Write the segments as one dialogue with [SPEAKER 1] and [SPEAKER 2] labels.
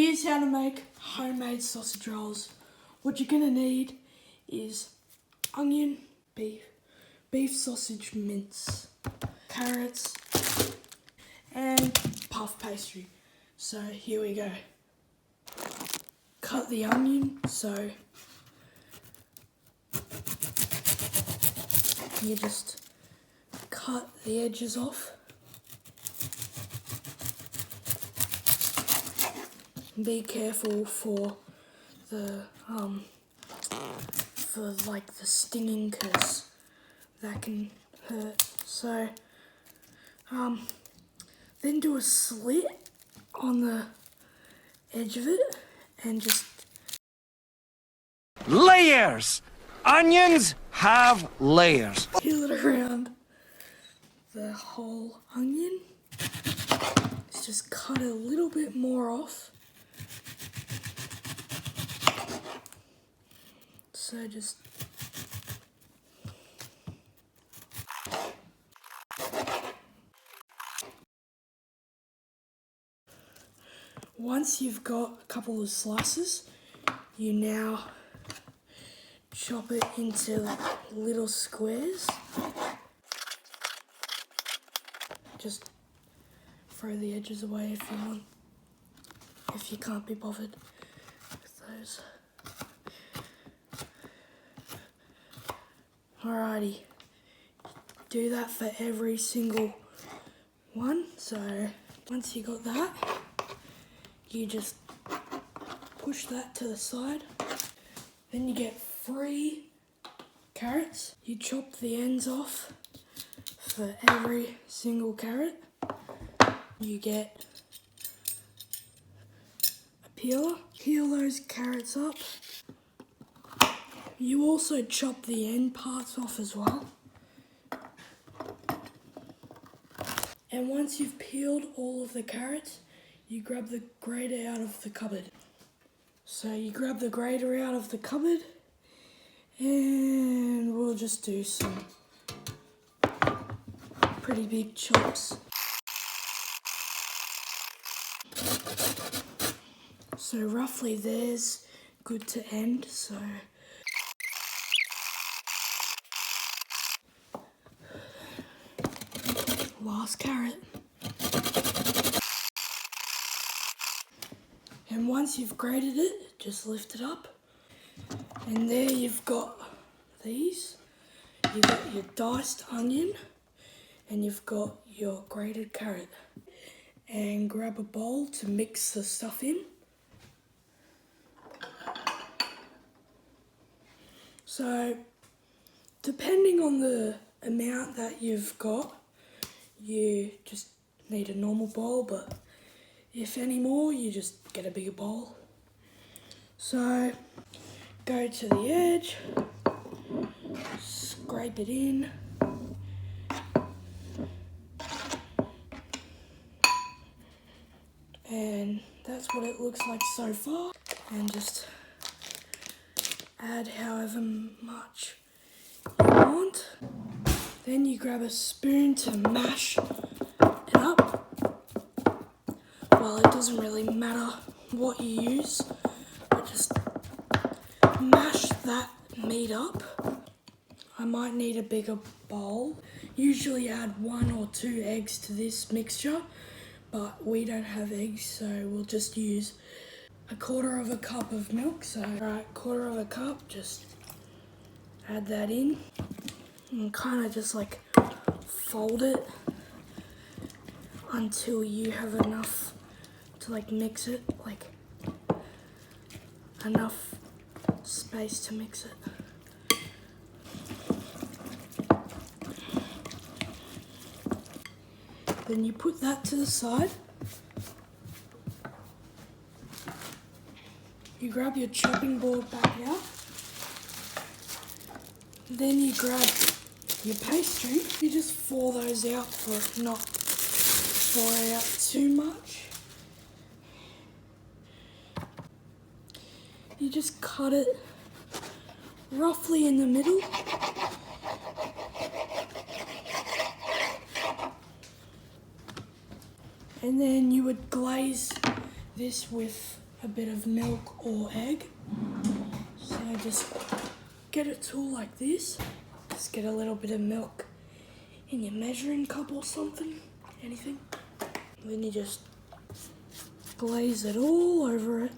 [SPEAKER 1] Here's how to make homemade sausage rolls. What you're gonna need is onion, beef sausage mince, carrots, and puff pastry. So here we go. Cut the onion, so you just cut the edges off. Be careful for the the stinging, because that can hurt. So then do a slit on the edge of it and just
[SPEAKER 2] layers. Onions have layers.
[SPEAKER 1] peel it around the whole onion. Let's just cut a little bit more off. So just once you've got a couple of slices, you now chop it into little squares. Just throw the edges away if you want, if you can't be bothered with those. Alrighty, do that for every single one. So once you got that, you just push that to the side. Then you get 3 carrots. You chop the ends off for every single carrot. You get a peeler. Peel those carrots up. You also chop the end parts off as well. And once you've peeled all of the carrots, you grab the grater out of the cupboard. So you grab the grater out of the cupboard, and we'll just do some pretty big chops. So roughly there's good to end, so last carrot. And once you've grated it, just lift it up. And there you've got these. You've got your diced onion and you've got your grated carrot. And grab a bowl to mix the stuff in. So, depending on the amount that you've got, you just need a normal bowl, but if any more, you just get a bigger bowl. So, go to the edge, scrape it in, and that's what it looks like so far. And just add however much you want. Then you grab a spoon to mash it up. Well, it doesn't really matter what you use, but just mash that meat up. I might need a bigger bowl. Usually add 1 or 2 eggs to this mixture, but we don't have eggs, so we'll just use 1/4 cup of milk. So, alright, 1/4 cup, just add that in and kind of just like fold it until you have enough to like mix it, like enough space to mix it. Then you put that to the side. You grab your chopping board back out. Then you grab your pastry. You just thaw those out for it not thaw out too much. You just cut it roughly in the middle. And then you would glaze this with a bit of milk or egg. So just get a tool like this. Just get a little bit of milk in your measuring cup or something, anything. Then you just glaze it all over it.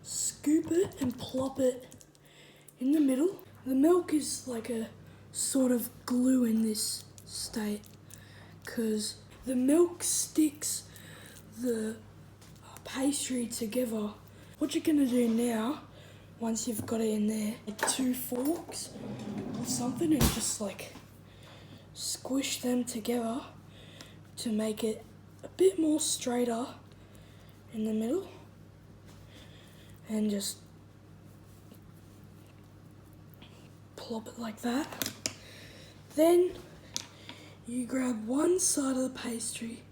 [SPEAKER 1] Scoop it and plop it in the middle. The milk is like a sort of glue in this state because the milk sticks the pastry together. What you're gonna do now, once you've got it in there, like 2 forks or something, and just like squish them together to make it a bit more straighter in the middle, and just plop it like that. Then you grab one side of the pastry,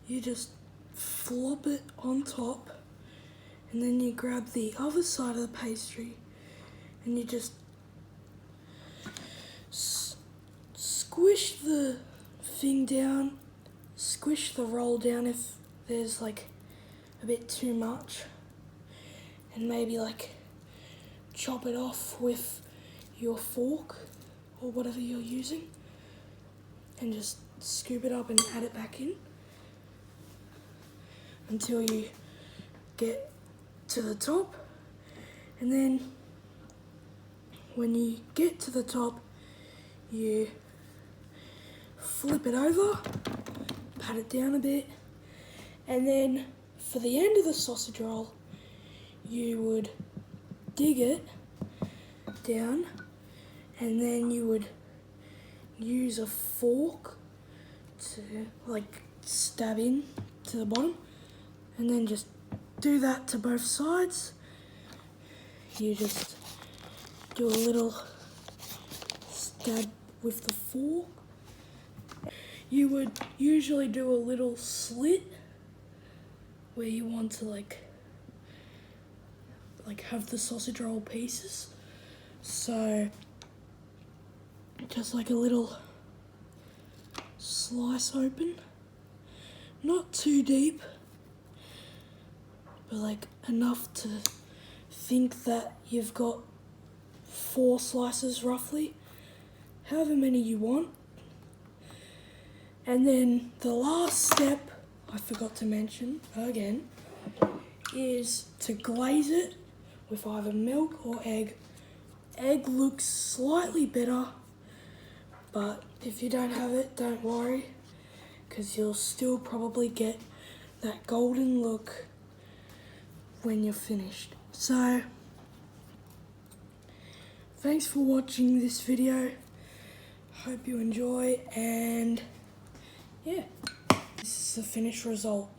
[SPEAKER 1] you just flop it on top, and then you grab the other side of the pastry and you just squish the thing down, squish the roll down if there's like a bit too much, and maybe like chop it off with your fork or whatever you're using, and just scoop it up and add it back in until you get to the top. And then when you get to the top, you flip it over, pat it down a bit, and then for the end of the sausage roll, you would dig it down, and then you would use a fork to like stab in to the bottom, and then just do that to both sides. You just do a little stab with the fork. You would usually do a little slit where you want to like have the sausage roll pieces. So just like a little slice open, not too deep, but like enough to think that you've got 4 slices roughly, however many you want. And then the last step, I forgot to mention again, is to glaze it with either milk or egg. Egg looks slightly better, but if you don't have it, don't worry, because you'll still probably get that golden look when you're finished. So, thanks for watching this video. Hope you enjoy, and yeah, this is the finished result.